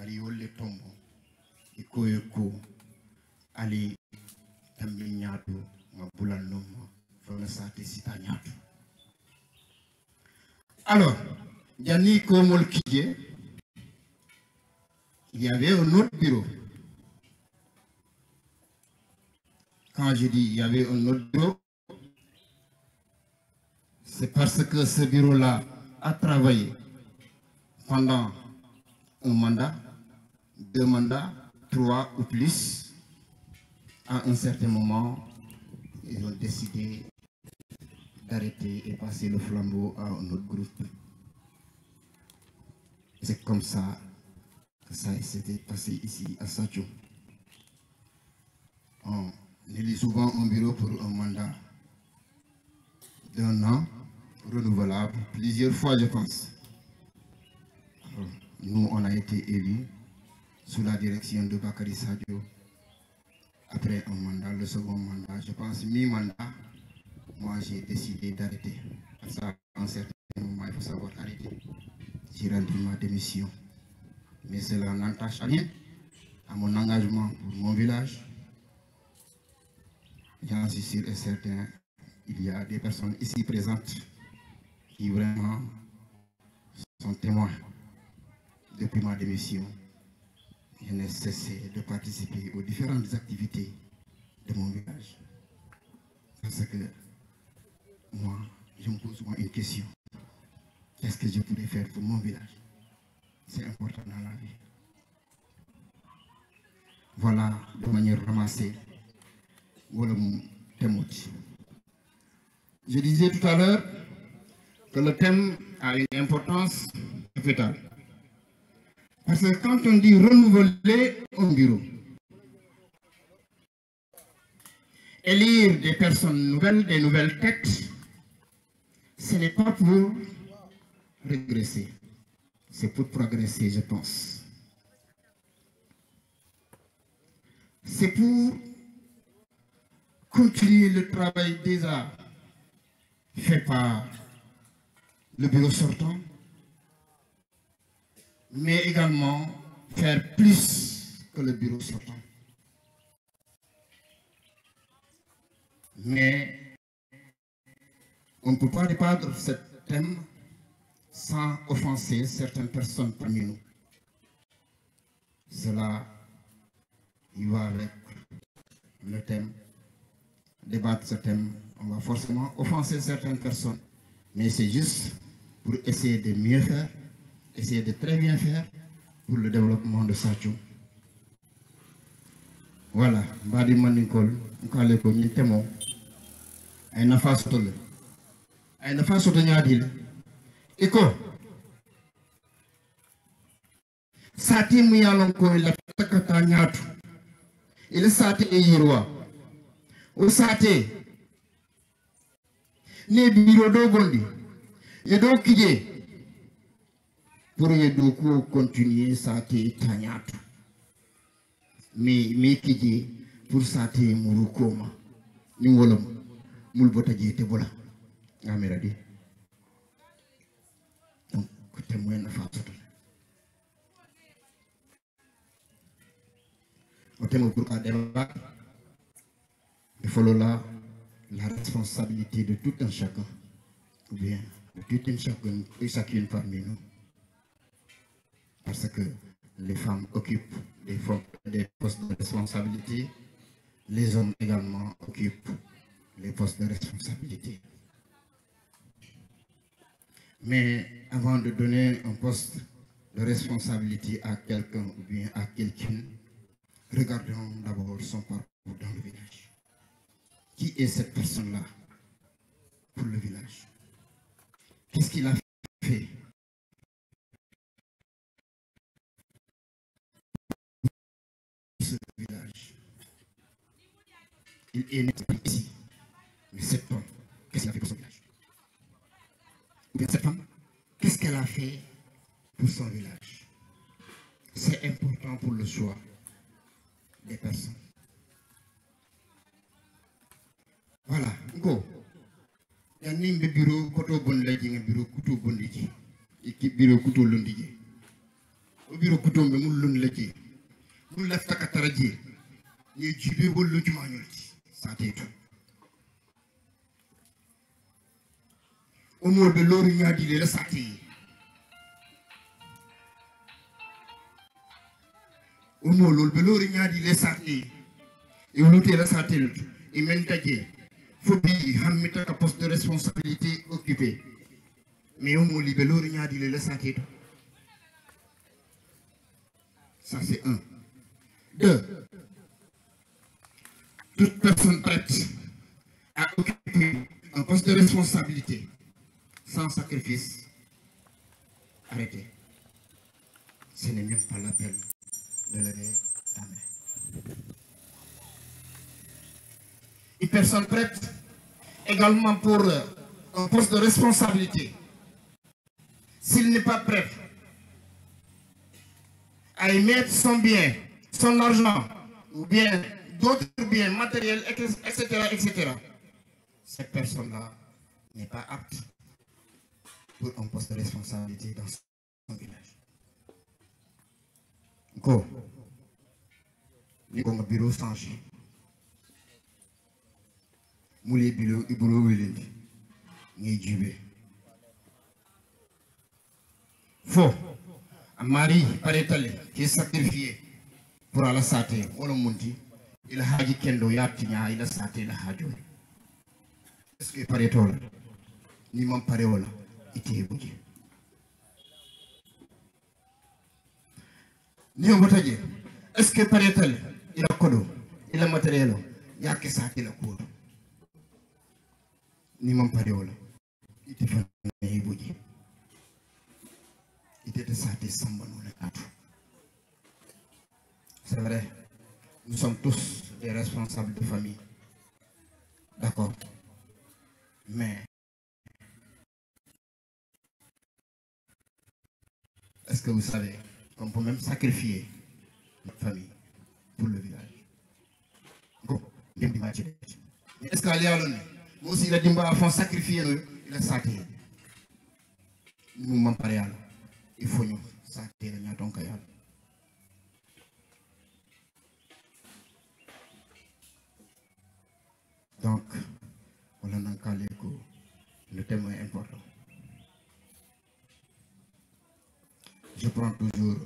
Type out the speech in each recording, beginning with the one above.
ali wolle tombo e koyeko ali tambi ñaatu ma bulal noma fona sate sita ñaatu. Alors Gianni Komol Kidje, il y avait un autre bureau. Quand je dis il y avait un autre bureau, c'est parce que ce bureau-là a travaillé pendant un mandat, 2 mandats, 3 ou plus. À un certain moment, ils ont décidé d'arrêter et passer le flambeau à un autre groupe. C'est comme ça que ça s'était passé ici à Sadio. On élit souvent un bureau pour un mandat d'1 an, renouvelable, plusieurs fois je pense. Alors, nous, on a été élus sous la direction de Bakary Sadio. Après un mandat, le second mandat, je pense mi-mandat, moi j'ai décidé d'arrêter. Parce qu'à un certain moment, il faut savoir arrêter. J'ai rendu ma démission. Mais cela n'entache rien à mon engagement pour mon village. J'en suis sûr et certain, il y a des personnes ici présentes qui vraiment sont témoins. Depuis ma démission, je n'ai cessé de participer aux différentes activités de mon village. Parce que moi, je me pose souvent une question. Qu'est-ce que je pourrais faire pour mon village? C'est important dans la vie. Voilà, de manière ramassée, voilà mon thème. Je disais tout à l'heure que le thème a une importance capitale. Parce que quand on dit renouveler un bureau, élire des personnes nouvelles, des nouvelles têtes, ce n'est pas pour régresser, c'est pour progresser, je pense. C'est pour continuer le travail déjà fait par le bureau sortant, mais également faire plus que le bureau sortant. Mais on ne peut pas débattre ce thème sans offenser certaines personnes parmi nous. Cela y va avec le thème. Débattre ce thème, on va forcément offenser certaines personnes. Mais c'est juste pour essayer de mieux faire, essayer de très bien faire pour le développement de Sadio. Voilà, Badi Manikol, Nkale ko ni temo ay nafa sotole. Ay nafa soto nyaadi le. Iko Sati mu yalon ko la takata nyaatu. Il sati e yirwa. O sati ne biro do bondi. Yedo kije pour yedo ko continuer sati tanyatu. Mi kije pour sati murukoma. Ni wolom mul botaje te bola. Amera di. Donc témoin na fa soto. Au thème pour un débat, il faut là la responsabilité de tout un chacun, ou bien de tout un chacun et chacune parmi nous. Parce que les femmes occupent des postes de responsabilité, les hommes également occupent les postes de responsabilité. Mais avant de donner un poste de responsabilité à quelqu'un ou bien à quelqu'une, regardons d'abord son parcours dans le village. Qui est cette personne-là pour le village? Qu'est-ce qu'il a fait pour ce village? Il est né ici. Mais cette femme, qu'est-ce qu'elle a fait pour son village? Ou bien cette femme, qu'est-ce qu'elle a fait pour son village? C'est important pour le choix des personnes. Voilà, go. Il y a un bureau koto bon la jinga bureau kuto bon liji. Iki bureau kuto londiji. o biro kutombe mun lun leje mun lafta katara je ni jibe bollu jumañolti sateto o mo be loru ñaadi le sati o mo lol be loru ñaadi le sati e wuluté la satel e men taje fobi hammita ka poste de responsabilité occupé mais o mo libe loru ñaadi le sateto. Ça c'est un. Deux, toute personne prête à occuper un poste de responsabilité sans sacrifice, arrêtez. Ce n'est même pas la peine de lever la main. Une personne prête également pour un poste de responsabilité, s'il n'est pas prêt à y mettre son bien, son argent, ou bien d'autres biens matériels, etc., cette personne-là n'est pas apte pour un poste de responsabilité dans son village. Go. Nous avons un bureau changé. Nous avons un bureau changé. Faux. Un mari paretal qui est sacrifié pour aller sater, on le monte, il a dit kendo yatinya, il a saté la hajo. Est-ce que paretol, ni mon pareola, était bougie. Ni on va dire, est-ce que paretal, il a kodo, il a matériel, il y a que saté la cour. Ni mon pareola, il était fait bougie. Il était saté sans bon ou c'est vrai, nous sommes tous des responsables de famille. D'accord. Mais est-ce que vous savez qu'on peut même sacrifier notre famille pour le village? Bon, bien dit Mathieu. Est-ce qu'à l'heure, moi aussi, il a dit qu'il faut sacrifier, il a saté. Nous m'en parlons. Il faut nous sater le nyaton kayal. Donc, on a calé que le thème est important. Je prends toujours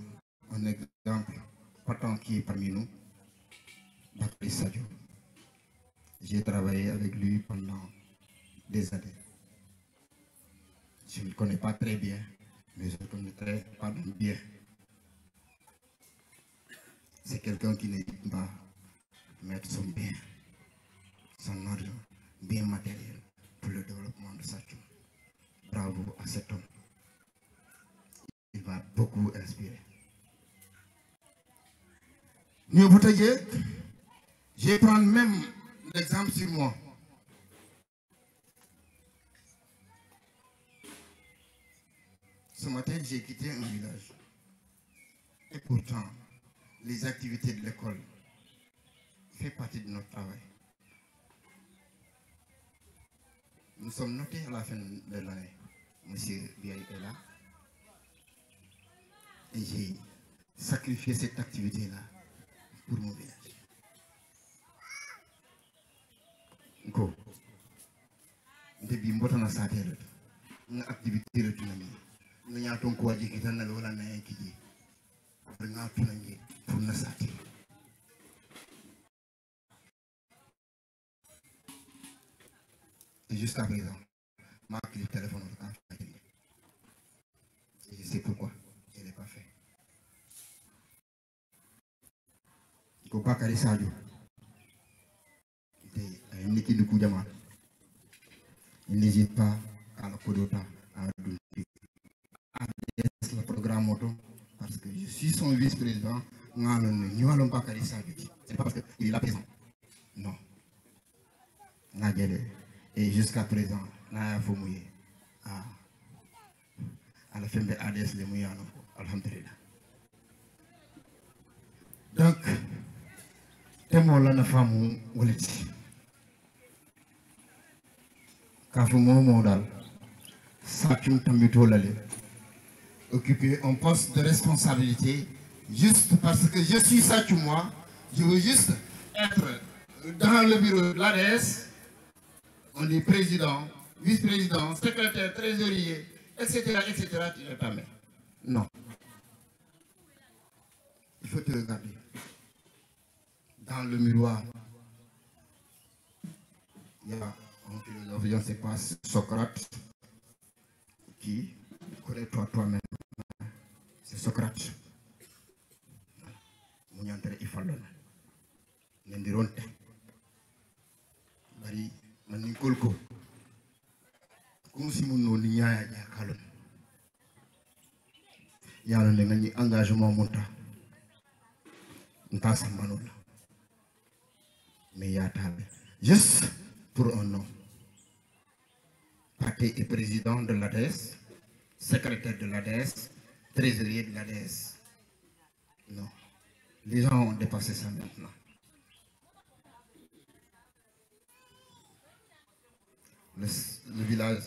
un exemple partant qui est parmi nous, Bakary Sadio. J'ai travaillé avec lui pendant des années. Je ne le connais pas très bien, mais je le connais très bien. C'est quelqu'un qui n'hésite pas à mettre son bien, son argent, bien matériel pour le développement de Sadio. Bravo à cet homme. Il va beaucoup inspirer. Je vais prendre même l'exemple sur moi. Ce matin, j'ai quitté un village. Et pourtant, les activités de l'école font partie de notre travail. Nous sommes notés à la fin de l'année. Monsieur Biaï est là. Et j'ai sacrifié cette activité-là pour mon village. Go. Depuis mbotana satellite, une activité de tunami. Nous avons quoi dire que nous avons un qui dit pour nous tunami pour nous sater. Et jusqu'à présent, ma clé de téléphone et je sais pourquoi je ne l'ai pas fait. Il ne faut pas carrer ça. Il n'hésite pas à la Kodota, à le programme auto, parce que je suis son vice-président. Nous n'allons pas carrer ça. C'est pas parce qu'il est là présent. Non. Et jusqu'à présent, nous avons mouillé à la fin de ADS de Mouyano. Alhamdulillah. Donc, témoin la femme ou les Kafu modal Satum Tamito Lale occuper un poste de responsabilité juste parce que je suis Sathioum, moi. Je veux juste être dans le bureau de l'ADS. On dit président, vice-président, secrétaire, trésorier, etc., etc. Tu ne pas mais. Non. Il faut te regarder. Dans le miroir, il y a un philosophe, je ne sais pas, Socrate, qui connaît toi-même. C'est Socrate. Mu ñantere i fallo na nendironte bari man ni kolko comme si mun no ni ñaaya jakalon yalla ne ngani engagement monta nta sambanon mais yatabe juste pour un nom parti et président de l'ADS, secrétaire de l'ADS, trésorier de l'ADS. Non. Les gens ont dépassé ça maintenant. Le village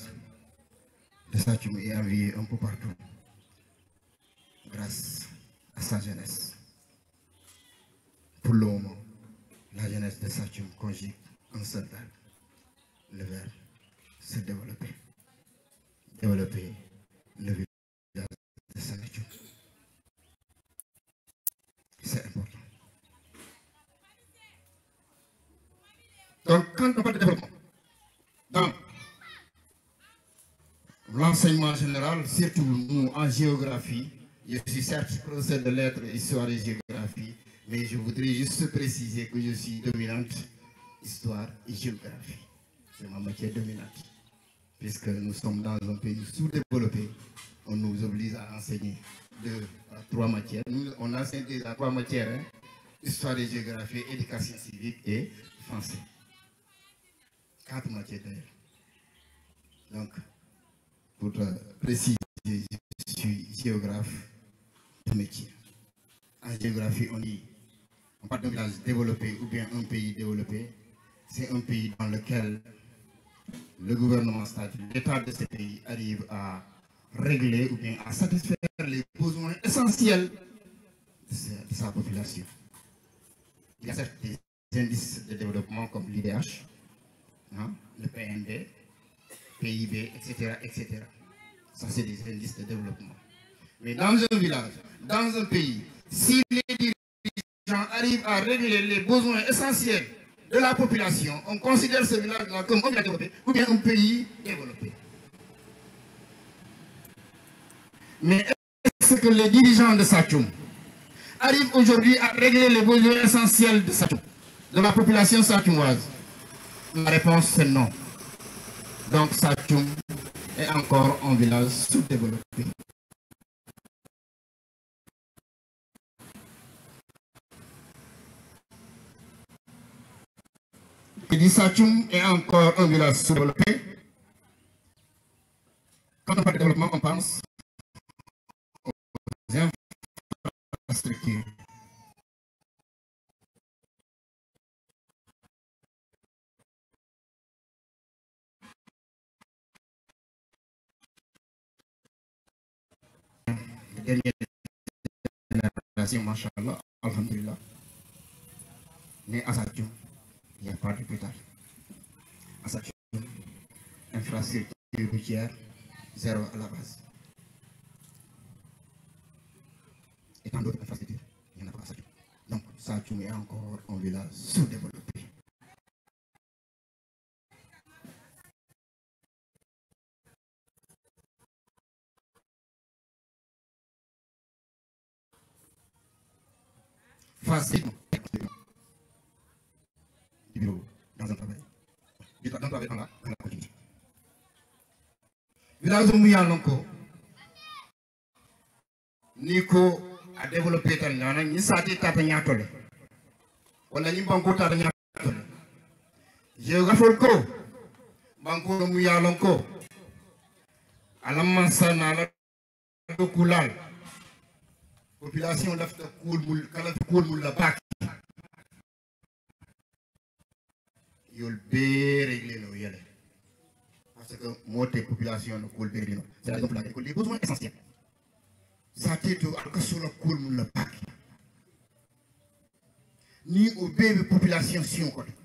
de Sathioum est envié un peu partout grâce à sa jeunesse. Pour le moment, la jeunesse de Sathioum conjugue un seul verbe, le verbe se développer. Développer le village de Sathioum. C'est important. Donc, quand on parle de développement, dans l'enseignement général, surtout nous en géographie, je suis certes professeur de lettres, histoire et géographie, mais je voudrais juste préciser que je suis dominante histoire et géographie. C'est ma matière dominante. Puisque nous sommes dans un pays sous-développé, on nous oblige à enseigner 2 à 3 matières. Nous, on enseigne déjà 3 matières, hein? Histoire et géographie, éducation civique et français. 4 matières d'ailleurs. Donc, pour préciser, je suis géographe de métier. En géographie, on parle d'un village développé ou bien un pays développé. C'est un pays dans lequel le gouvernement, c'est-à-dire l'État de ce pays, arrive à régler ou bien à satisfaire les besoins essentiels de sa population. Il y a certes des indices de développement comme l'IDH, hein, le PNB, PIB, etc., etc. Ça, c'est des indices de développement. Mais dans un village, dans un pays, si les dirigeants arrivent à régler les besoins essentiels de la population, on considère ce village-là comme un village développé ou bien un pays développé. Mais est-ce que les dirigeants de Sathioum arrivent aujourd'hui à régler les besoins essentiels de Sathioum, de la population sathoumoise? La réponse c'est non. Donc Sathioum est encore un village sous-développé. Je dis Sathioum est encore un village sous-développé. Quand on parle de développement, on pense aux infrastructures. Les dernières générations, machallah, alhamdulillah. Mais à Sathioum, il n'y a pas d'hôpital. À Sathioum, infrastructure routière, 0 à la base. Et tant d'autres infrastructures, il n'y en a pas à Sathioum. Donc, Sathioum est encore un village sous-développé. Facilement. Du bureau, dans un travail. Dans un travail dans la continuité. Village de Mouyanonko, Nico a développé Tanyana, ni sati Tatanyatole. On a ni banco Tatanyatole. Géographe, banco de Mouyanonko, Alamansana, la Koulal. Population d'Afrique cool la bac. Yol bé réglé no yele. Parce que moi tes populations ne cool bé c'est la raison pour laquelle les besoins essentiels. sa tête à Kassola Koul le Pak. Ni au bébé population si on connaît.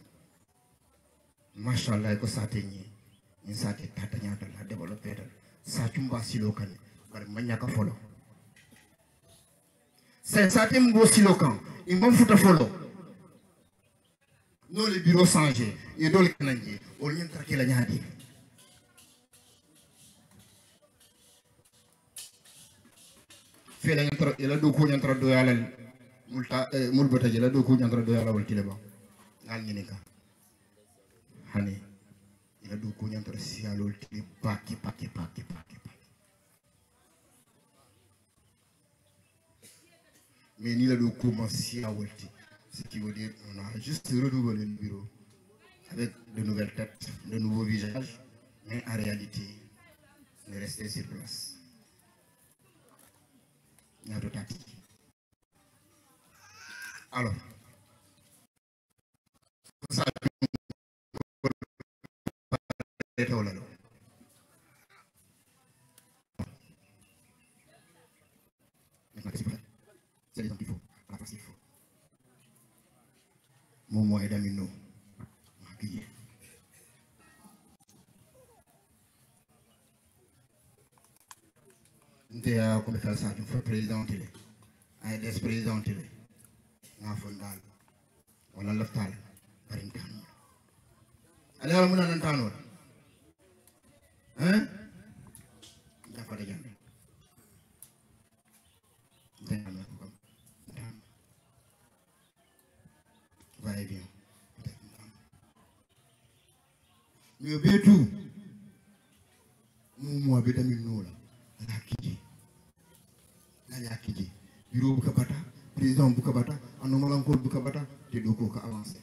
Machallah, que ça teigne. Ni sa tête tatanya de la développer. Sa tumba silokan. Bar manyaka follow. C'est ça qui me silokan. Il m'en fout à follow. Nous les bureaux changés. Et dans le Canadien. On vient traquer la nyadi. Fait la nyantro. Il a deux coups nyantro de yalal. Mulbata jela do ko nyandra do yalla wal tileba ngal nyineka hani ila do ko nyandra si alol tile paki mais ni la do ko si awalti ce qui veut dire on a juste renouvelé le bureau avec de nouvelles têtes de nouveaux visages mais en réalité on est resté sur place ñato tati. Alors, ça c'est les gens qu'il faut, à la place qu'il faut. Mon mot est d'amino. Nous avons comme faire ça, nous faisons président télé, un des présidents télé. Nga fondal wala laftal barin tano ala mun nan tano hein dafa da jambe dana ko va et vient mais betu mo be tamit nola la kiji bureau bu kabata président bu kabata anomal encore bu kabata te do ko avancer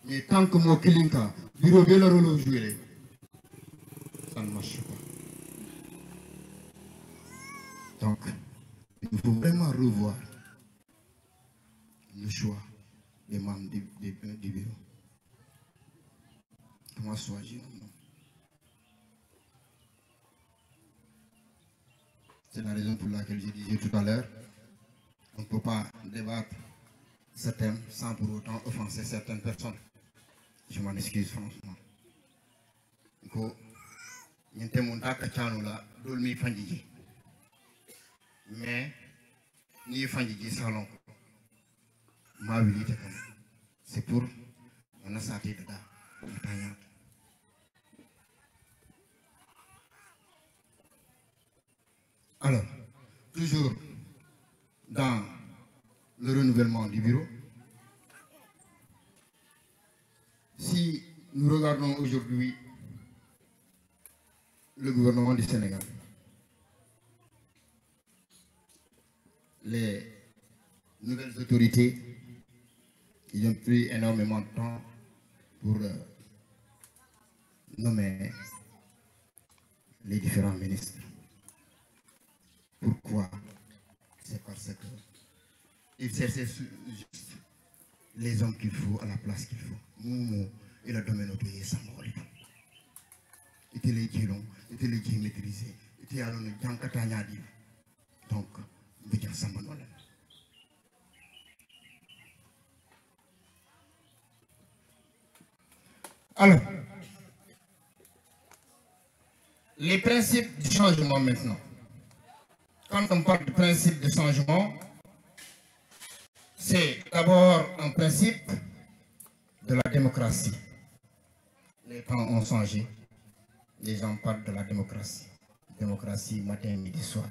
mais tant que mo kilinka bureau be la rôle jouer ça ne marche pas donc il faut vraiment revoir le choix des membres du bureau comment choisir. C'est la raison pour laquelle je disais tout à l'heure, on ne peut pas débattre ce thème sans pour autant offenser certaines personnes. Je m'en excuse franchement. Donc, il y a un tas de gens là, dolmi fandiji. Mais, ni fandiji salon. Ma vérité, c'est pour on a sorti de là. Alors, toujours dans le renouvellement du bureau, si nous regardons aujourd'hui le gouvernement du Sénégal, les nouvelles autorités, ils ont pris énormément de temps pour nommer les différents ministres. Pourquoi? C'est parce que il cherchait juste les hommes qu'il faut à la place qu'il faut. Moumou, il a domaine autorisé sans mort. Il était les djellons, il était les djellons maîtrisés, il était à l'honneur dans Katanyadi. Donc, il y a ça maintenant. Alors, les principes du changement maintenant. Quand on parle de principe de changement, c'est d'abord un principe de la démocratie. Les temps ont changé. Les gens parlent de la démocratie. Démocratie matin, midi, soir.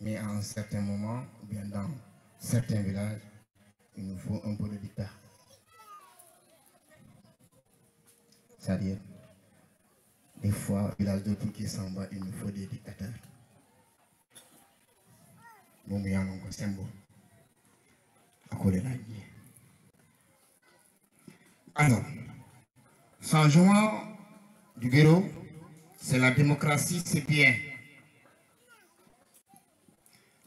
Mais à un certain moment, ou bien dans certains villages, il nous faut un peu de dictat. C'est-à-dire, des fois, village de tout qui s'en va, il nous faut des dictateurs. Alors, changement du bureau, c'est la démocratie, c'est bien.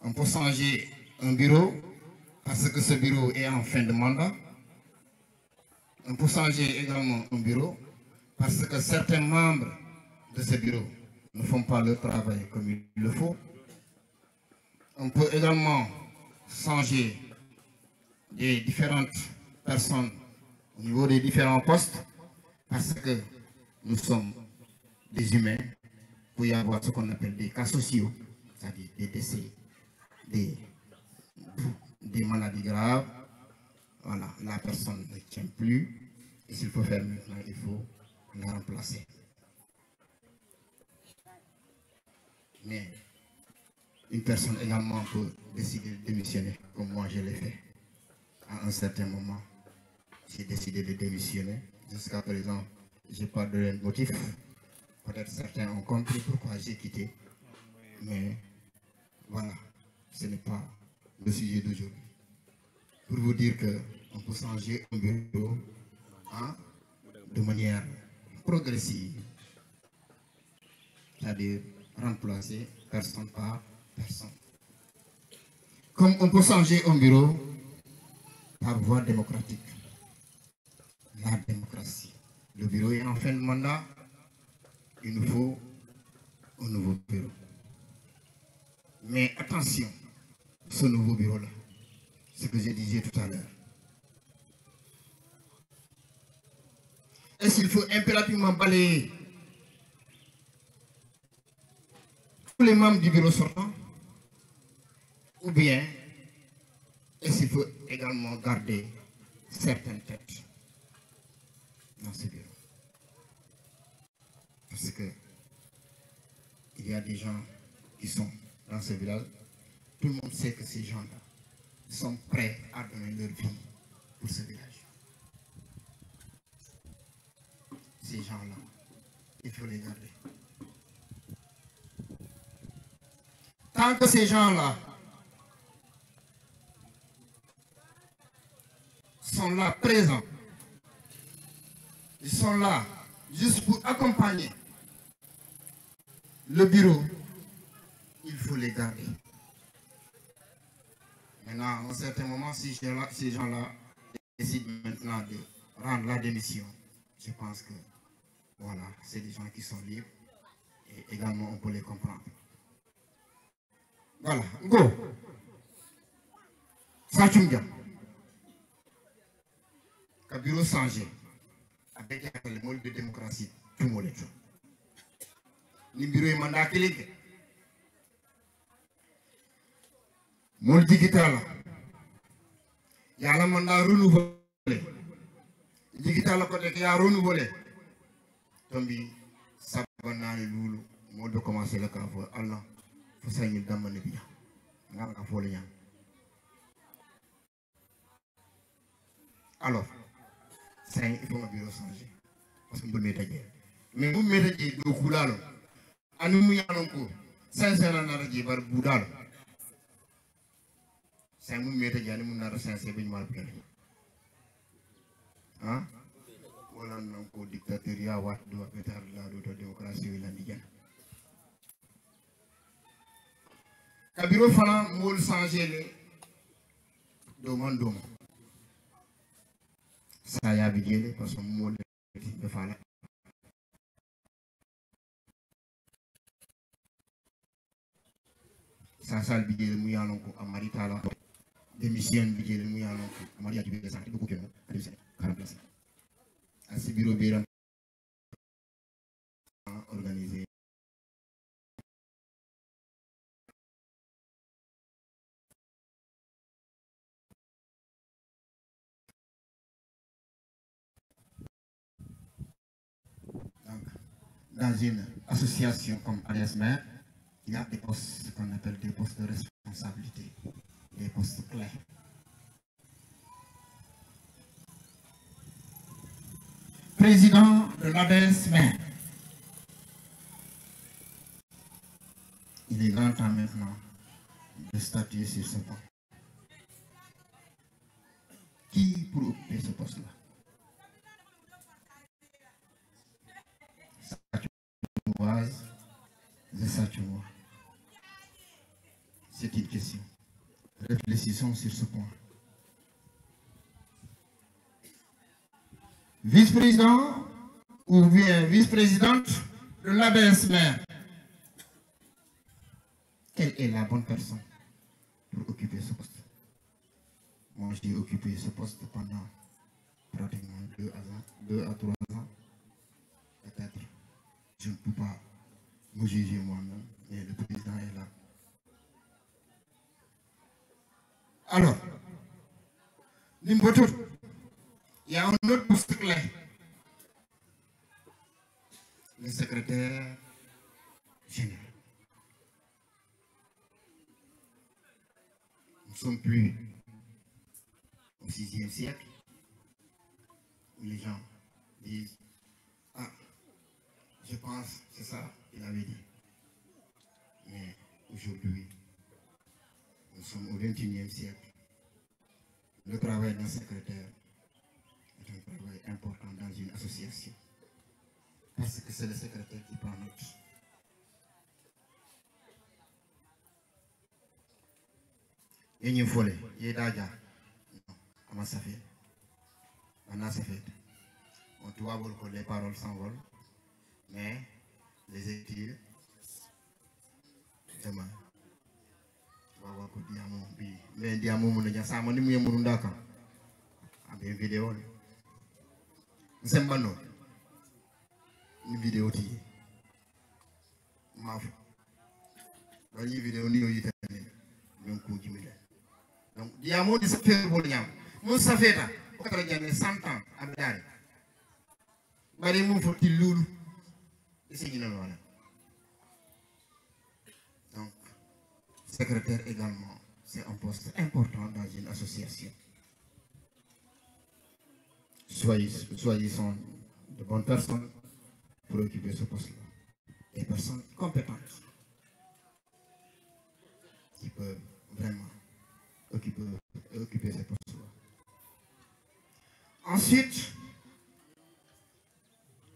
On peut changer un bureau parce que ce bureau est en fin de mandat. On peut changer également un bureau parce que certains membres de ce bureau ne font pas leur travail comme il le faut. On peut également changer des différentes personnes au niveau des différents postes parce que nous sommes des humains. Il peut y avoir ce qu'on appelle des cas sociaux, c'est-à-dire des décès, des maladies graves. Voilà, la personne ne tient plus. Et s'il faut faire maintenant, il faut la remplacer. Mais une personne également peut décider de démissionner, comme moi je l'ai fait. À un certain moment, j'ai décidé de démissionner. Jusqu'à présent, je n'ai pas de motif. Peut-être certains ont compris pourquoi j'ai quitté. Mais voilà, ce n'est pas le sujet d'aujourd'hui. Pour vous dire qu'on peut changer un bureau de manière progressive. C'est-à-dire remplacer personne par personne. Comme on peut changer un bureau par voie démocratique. La démocratie. Le bureau est en fin de mandat. Il nous faut un nouveau bureau. Mais attention, ce nouveau bureau-là, ce que je disais tout à l'heure. Est-ce qu'il faut impérativement balayer tous les membres du bureau sortant? Ou bien, est-ce qu'il faut également garder certaines têtes dans ce bureau? Parce que il y a des gens qui sont dans ce village. Tout le monde sait que ces gens-là sont prêts à donner leur vie pour ce village. Ces gens-là, il faut les garder. Tant que ces gens-là sont là, présents, ils sont là juste pour accompagner le bureau, il faut les garder. Maintenant, à un certain moment, si ces gens-là décident maintenant de rendre la démission, je pense que voilà, c'est des gens qui sont libres et également on peut les comprendre. Voilà, go. Sachunga. Le bureau changé avec le mode de démocratie, tout le monde est. Le bureau est mandaté. Mode digital. Il y a un mandat renouvelé. Digital côté qui a renouvelé. Tombi sabanani lulu mode commencer le café Allah faut ça ñu damane bi nga ka fo le ñaan. Alors ça il faut un bureau changer parce que nous métaje mais vous métaje do kulalo anu mu yanon ko sincère na raji bar budal ça mu métaje anu mu na sincère bi ñu mal bi hein wala non ko dictatorial wat do petar la do démocratie la ndigan kabiro fana mol changer le do man do ça y a bigé parce que mol de fala ça sal bigé mu yalon ko amari tala démission bigé mu yalon ko amari ya bigé ça beaucoup kenn ali c'est 40 places à ce bureau bien organisé. Donc, dans une association comme ADSMR, il y a des postes qu'on appelle des postes de responsabilité, des postes clés. Président de l'ADSMR. Il est grand temps maintenant de statuer sur ce point. Qui pour occuper ce poste-là? C'est une question. Réfléchissons sur ce point. Vice-président ou bien vice-présidente de l'ADSMR, elle est la bonne personne pour occuper ce poste. Moi, j'ai occupé ce poste pendant pratiquement 2 à 3 ans. Peut-être, je ne peux pas me juger moi-même, mais le président est là. Alors, il y a un autre poste clé. Le secrétaire général. Nous ne sommes plus au 6e siècle où les gens disent ah, je pense, c'est ça qu'il avait dit. Mais aujourd'hui, nous sommes au 21e siècle. Le travail d'un secrétaire est un travail important dans une association. Parce que c'est le secrétaire qui prend note. Et il faut les comment ça fait? On doit voir que les paroles s'envolent, mais les écrits, demain, tu vas voir que diamant, mais diamant, on a ça, on est mon d'accord. Avec une vidéo, nous sommes pas une vidéo qui m'a fait. Dans une vidéo, nous y sommes. Donc, diamant, ça fait pour le mon ça fait là, on a gagné 100 ans à Médari. Marie mou faut-il loulou. Et c'est une loi. Donc, secrétaire également, c'est un poste important dans une association. Soyez de bonnes personnes pour occuper ce poste-là. Des personnes compétentes qui peuvent vraiment occuper ces postes-là. Ensuite,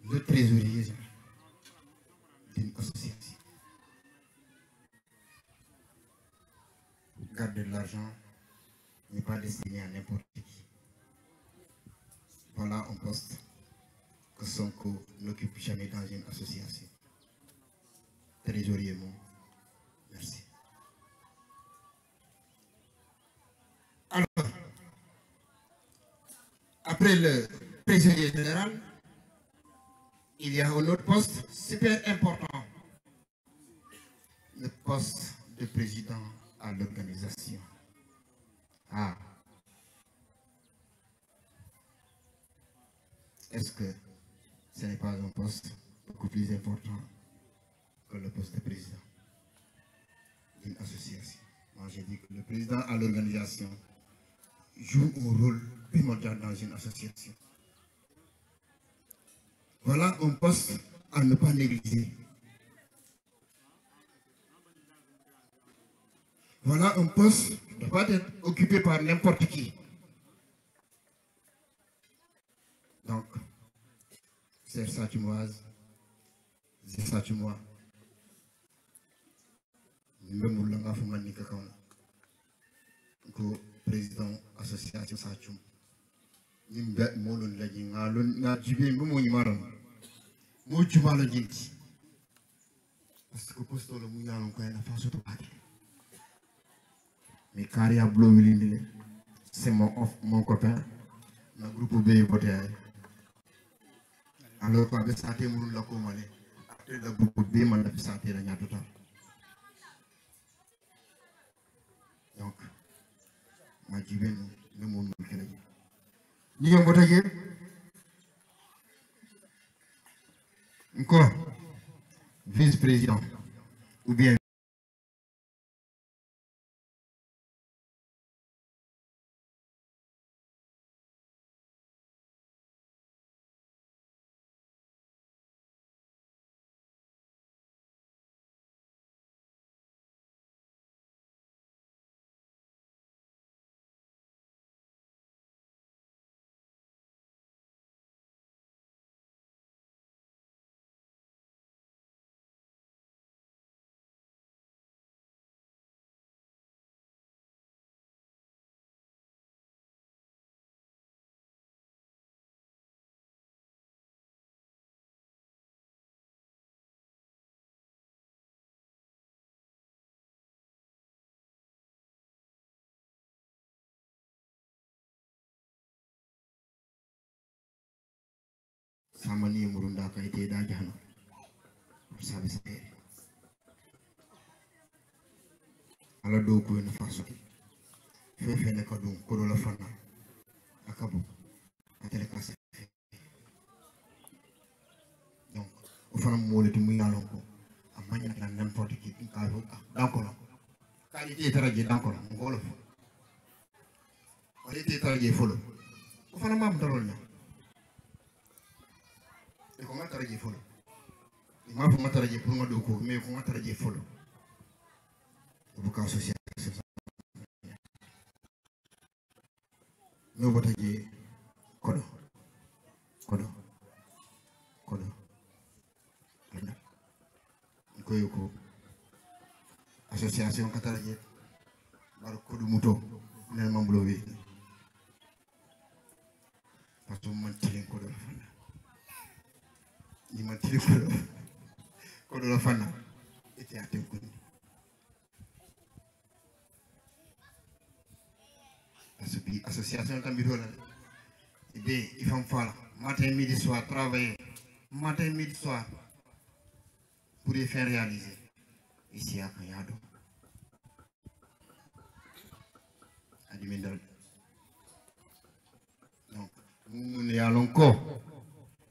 le trésorier d'une association. Garder de l'argent n'est pas destiné à n'importe qui. Voilà un poste que Sonko n'occupe jamais dans une association. Trésorier, merci. Alors, après le trésorier général, il y a un autre poste super important. Le poste de président à l'organisation. Ah. Est-ce que ce n'est pas un poste beaucoup plus important que le poste de président d'une association? Moi, j'ai dit que le président à l'organisation joue un rôle primordial dans une association. Voilà un poste à ne pas négliger. Voilà un poste qui ne doit pas être occupé par n'importe qui. Donc, c'est ça tu moi. Nous le président association Sachum. Nimbe molon la jinga lon na jibe mo nyimaram. Mo jumalo jinti. Parce que posto le mu yalon ko na faso to ake. Mais Karia Blo Wilindile, c'est mon copain, le groupe B voté. Alors qu'on avait santé Mouroun la Komale, après le groupe B, on a fait santé la Nyatota. Donc, moi je vais le monde de Kennedy. Nous avons voté encore vice-président ou bien Samani Murunda Kaite Dajana. Service. Ala do ko en faso. Fefe ne ko dum ko do la fana. Akabu. Atele kase. Donc, au fond mo le timu yalon ko. Amanya na n'importe qui ka do d'accord. Qualité taraje d'accord ngolo. Qualité taraje folo. Au fond mam darol na. E ko mataraje folo. Ma fu mataraje pour ma do ko mais ko mataraje folo. Buka association. No botaje kodo. Koyoko association kataraje bar kodu muto nel mambulo wi parce que man tilen kodo la fana ni man tilen kodo la fana ete atem ko parce que association tambito la ide ifam fala matin midi soir travailler matin midi soir pour les faire réaliser ici à Kayado. Adimindal. Donc, nous y allons encore.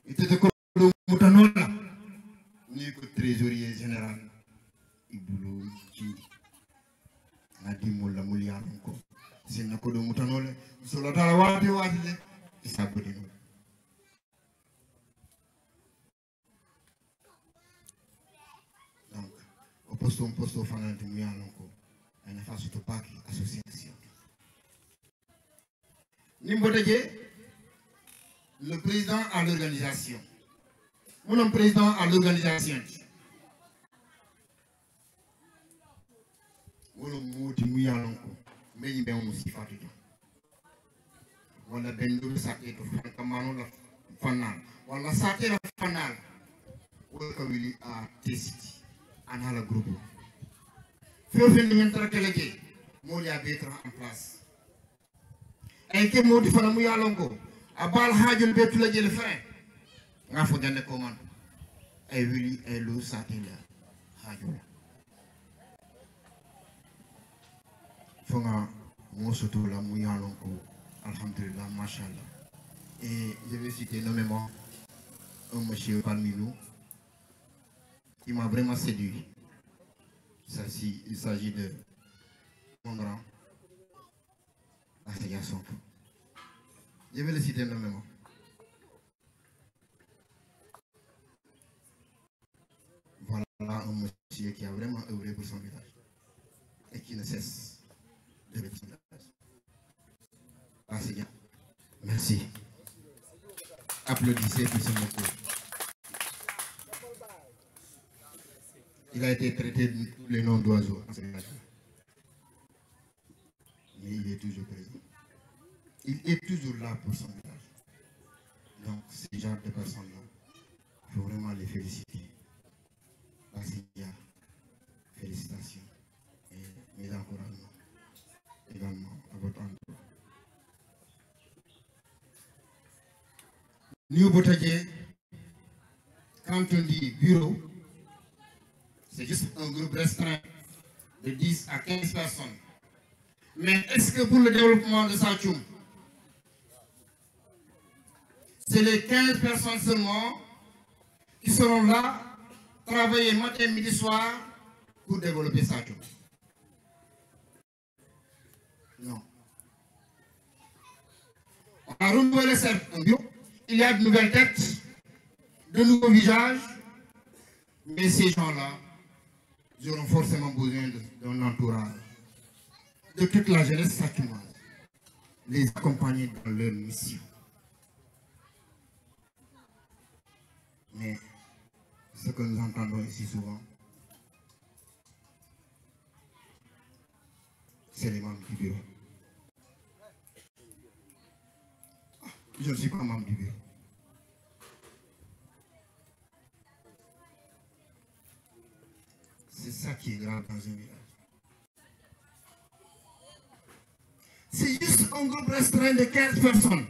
Il était comme le Moutanola. Nous sommes trésorier général. Ibulo Chindi. Nadimola Mouliaronko. C'est un peu de Moutanola. Nous sommes là à la Wadi. C'est ça que nous. Posto fanante muyalonko ana fasu to paki association Nimbodeje le président à l'organisation mon président à l'organisation wolo moti muyalonko meji be mo sifatu wala bendu sakete to fankamano la fanal wala sakete la fanal wala kawili a test ana la groupe Feufel ni ngentara keleke modi a betra en place ay ke modi fana mu yalongo abal hajul betu la jël frein nga fo gande commande ay wili ay lu satila hajul fo nga mo soto la mu yalongo alhamdulillah machallah et je vais citer nommément un monsieur parmi nous qui m'a vraiment séduit. Il s'agit de mon grand association. Je vais le citer nommément. Voilà un monsieur qui a vraiment œuvré pour son village et qui ne cesse de le faire. Merci. Applaudissez pour ce monsieur. Il a été traité de tous les noms d'oiseaux. Mais il est toujours présent. Il est toujours là pour son village. Donc, ces genre de personnes-là, il faut vraiment les féliciter. Félicitations. Et mes encouragements également à votre endroit. New Botaje, quand on dit bureau, c'est juste un groupe restreint de 10 à 15 personnes. Mais est-ce que pour le développement de Satchoum, c'est les 15 personnes seulement qui seront là, travailler matin, midi, soir, pour développer Satchoum? Non. On a renouvelé un bureau. Il y a de nouvelles têtes, de nouveaux visages, mais ces gens-là, ils auront forcément besoin d'un entourage, de toute la jeunesse satchoumoise, les accompagner dans leur mission. Mais ce que nous entendons ici souvent, c'est les membres du bureau. Je ne suis pas membre du bureau. C'est ça qui est grave dans un village. C'est juste un groupe restreint de 15 personnes.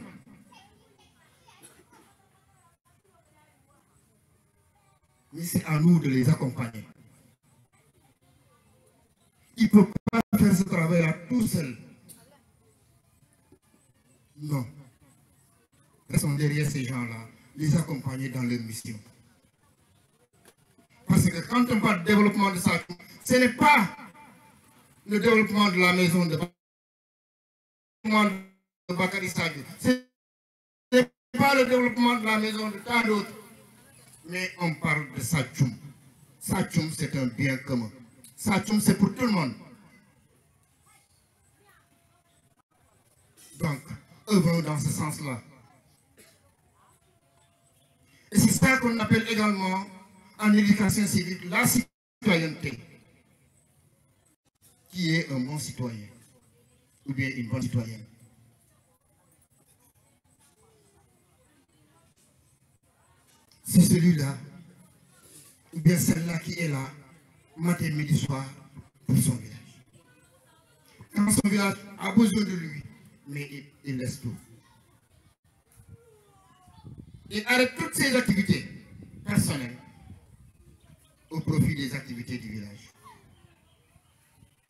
à nous de les accompagner. Il ne peut pas faire ce travail-là tout seul. Non. Restons derrière ces gens-là, les accompagner dans leur mission. Parce que quand on parle de développement de Satchoum, ce n'est pas le développement de la maison de Bakary Sadio. Ce n'est pas le développement de la maison de tant d'autres. Mais on parle de Satchoum. Satchoum, c'est un bien commun. Satchoum, c'est pour tout le monde. Donc, œuvrons dans ce sens-là. Et c'est ça qu'on appelle également en éducation civique la citoyenneté. Qui est un bon citoyen ou bien une bonne citoyenne. C'est celui-là ou bien celle-là qui est là matin, midi, soir pour son village. Quand son village a besoin de lui, mais il laisse tout. Il arrête toutes ses activités personnelles au profit des activités du village.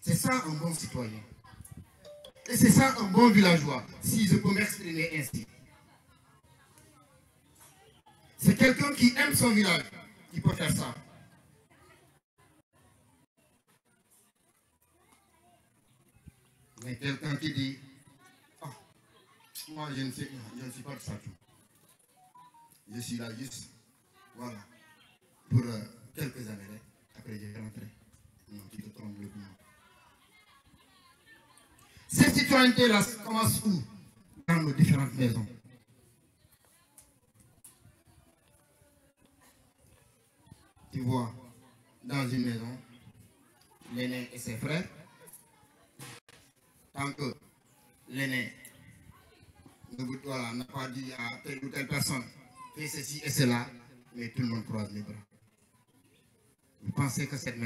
C'est ça un bon citoyen. Et c'est ça un bon villageois, si je peux m'exprimer ainsi. C'est quelqu'un qui aime son village qui peut faire ça. Mais quelqu'un qui dit, ah, moi je ne suis pas de Satchoum. Je suis là juste, voilà, pour quelques années. Après je vais rentrer. Non, tu te trompes le bien. Cette citoyenneté-là commence où? Dans nos différentes maisons. Tu vois, dans une maison, l'aîné et ses frères, tant que l'aîné n'a pas dit à telle ou telle personne, fais ceci et cela, mais tout le monde croise les bras. Vous pensez que cette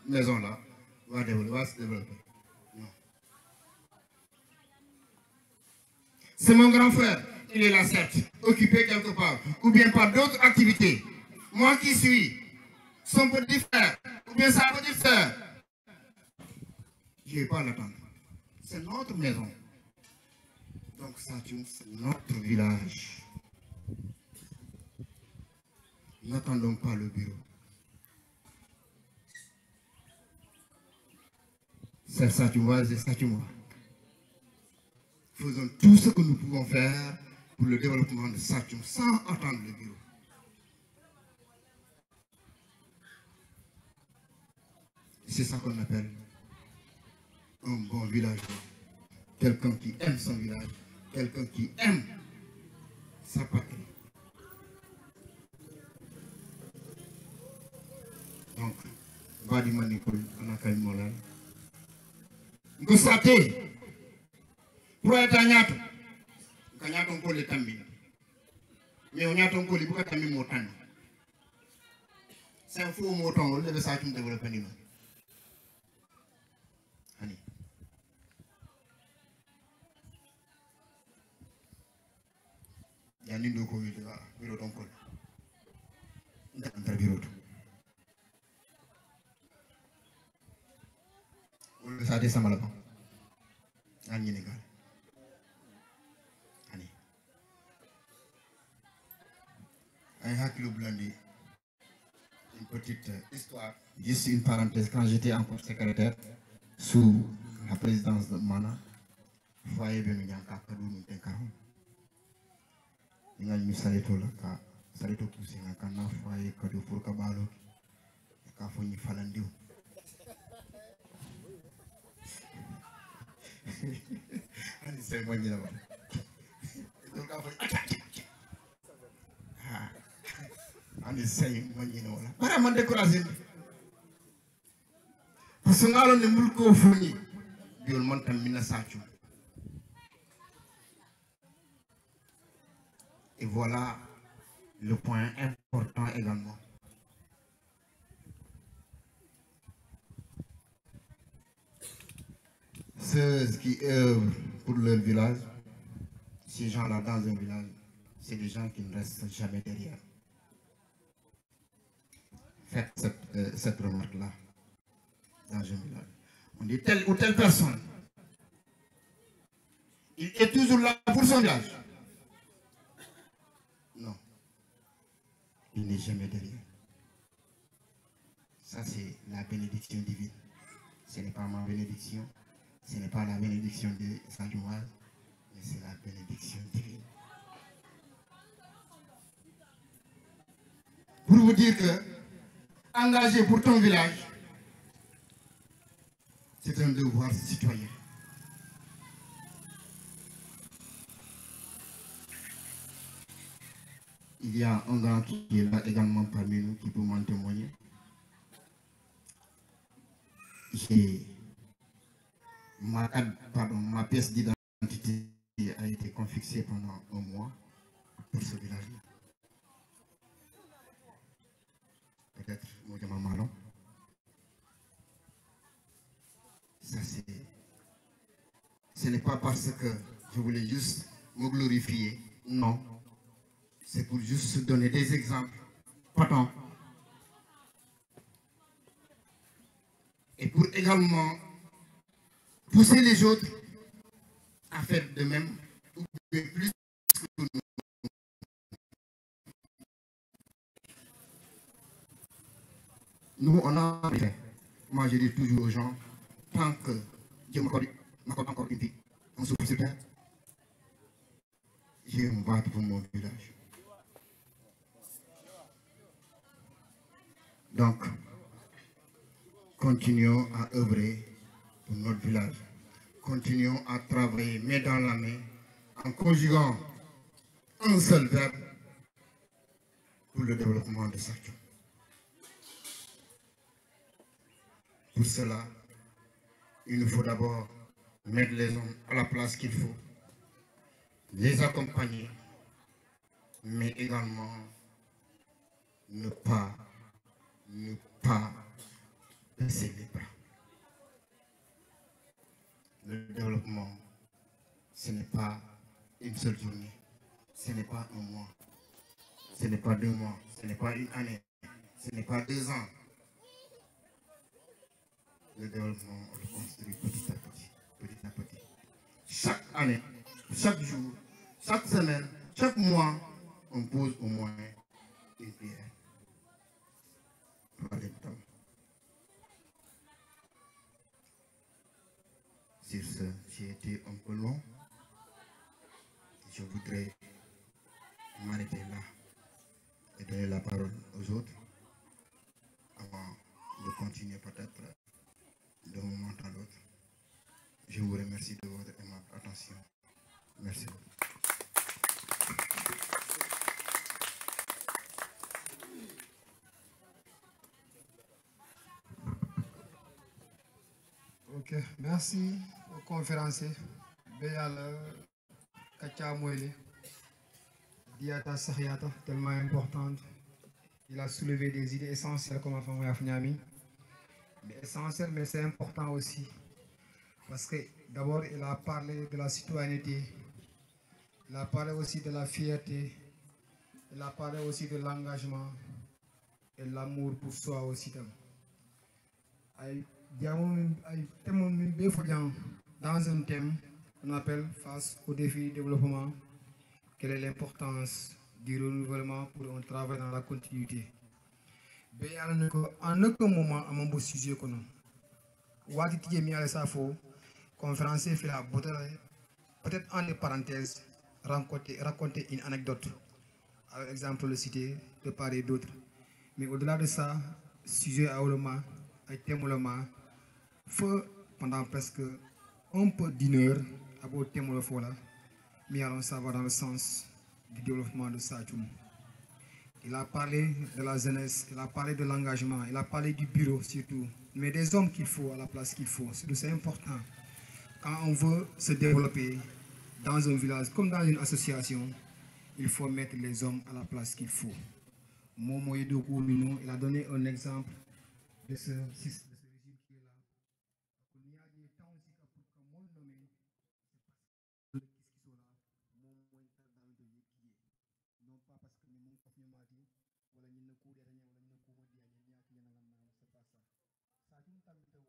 maison-là va se développer? Non. C'est mon grand frère, il est là certes, occupé quelque part, ou bien par d'autres activités. Moi qui suis son petit frère, ou bien sa petite sœur, je ne vais pas l'attendre. C'est notre maison. Donc Satchoum, c'est notre village. N'attendons pas le bureau. C'est Satchoumois et Satchoumois. Faisons tout ce que nous pouvons faire pour le développement de Satchoum sans attendre le bureau. C'est ça qu'on appelle un bon villageois. Quelqu'un qui aime son village, quelqu'un qui aime sa patrie. Donc, Badi Manikol, Anakay Molal. Vous savez, pour être un yato, quand yato on peut le tambi. Mais on yato on peut le bouger tambi motan. C'est un faux motan, on le Satchoum développer nous. Allez. Il y a une de Covid, bureau d'oncle. Dans le bureau. Ça descend là-bas. En Sénégal. Allez. Un hacklo blandi. Une petite histoire. Juste une parenthèse. Quand j'étais encore secrétaire sous la présidence de Mana, foyer de Mignanka, Kadou Mintenkaron. Il y a une salito là, salito poussé, un canard foyer, Kadou pour Kabalo, Kafoni Falandio. C'est moi qui l'ai on essaye moi qui l'ai para man découragé parce que ngalon ne mul ko funi diol man tam mina Satchoum. Et voilà le point important également. Ceux qui œuvrent pour leur village, ces gens-là dans un village, c'est des gens qui ne restent jamais derrière. faites cette remarque-là dans un village. On dit telle ou telle personne, il est toujours là pour son village. Non, il n'est jamais derrière. Ça, c'est la bénédiction divine. Ce n'est pas ma bénédiction, ce n'est pas la bénédiction de Sadouaz, mais c'est la bénédiction divine. Pour vous dire que, engagé pour ton village, c'est un devoir citoyen. Il y a un grand qui est là également parmi nous qui peut m'en témoigner. Ma pièce d'identité a été confisquée pendant un mois pour ce village-là. Peut-être Moudjama Malon. Ça, ce n'est pas parce que je voulais juste me glorifier. Non. C'est pour juste donner des exemples. Pardon. Et pour également pousser les autres à faire de même ou plus que nous. Nous, on a fait. Moi, je dis toujours aux gens, tant que Dieu m'accorde encore une vie, on souffre sur terre, je vais me battre pour mon village. Donc, continuons à œuvrer pour notre village. Continuons à travailler main dans la main en conjuguant un seul verbe pour le développement de Sadio. Pour cela, il nous faut d'abord mettre les hommes à la place qu'il faut, les accompagner, mais également ne pas baisser les bras. Le développement, ce n'est pas une seule journée, ce n'est pas un mois, ce n'est pas 2 mois, ce n'est pas une année, ce n'est pas 2 ans. Le développement, on le construit petit à petit, petit à petit. Chaque année, chaque jour, chaque semaine, chaque mois, on pose au moins une pierre pour aller dedans. Sur ce, j'ai été un peu long. Je voudrais m'arrêter là et donner la parole aux autres avant de continuer peut-être d'un moment à l'autre. Je vous remercie de votre aimable attention. Merci beaucoup. Ok, merci aux conférenciers. Béal Katia Mouele, Diata Sahiata, tellement importante. Il a soulevé des idées essentielles comme Afamouya Fnyami. Mais essentielles, mais c'est important aussi. Parce que d'abord, il a parlé de la citoyenneté. Il a parlé aussi de la fierté. Il a parlé aussi de l'engagement et l'amour pour soi aussi. Dans un thème qu'on appelle face au défi du développement, quelle est l'importance du renouvellement pour un travail dans la continuité. En aucun moment, à mon beau sujet, Wadi mis à sa faux, conférencier fait la beauté, peut-être en parenthèse, raconter une anecdote, avec exemple le citer de part et d'autre. Mais au-delà de ça, sujet à Oloma, à Témouloma, feu pendant presque un peu d'une heure à beau Témoulofola, mais allons savoir dans le sens du développement de Sadjoum. Il a parlé de la jeunesse, il a parlé de l'engagement, il a parlé du bureau surtout, mais des hommes qu'il faut à la place qu'il faut. C'est important. Quand on veut se développer dans un village comme dans une association, il faut mettre les hommes à la place qu'il faut. Momo Yedoukou Minou, il a donné un exemple de ce régime qui est là. Il y a des temps aussi pour que mon nommé, c'est parce que qui sont là, mon dans le pays qui est. Non pas parce que nous sommes mati, wala ñu ne ko dé wala ñu ko di tambita wo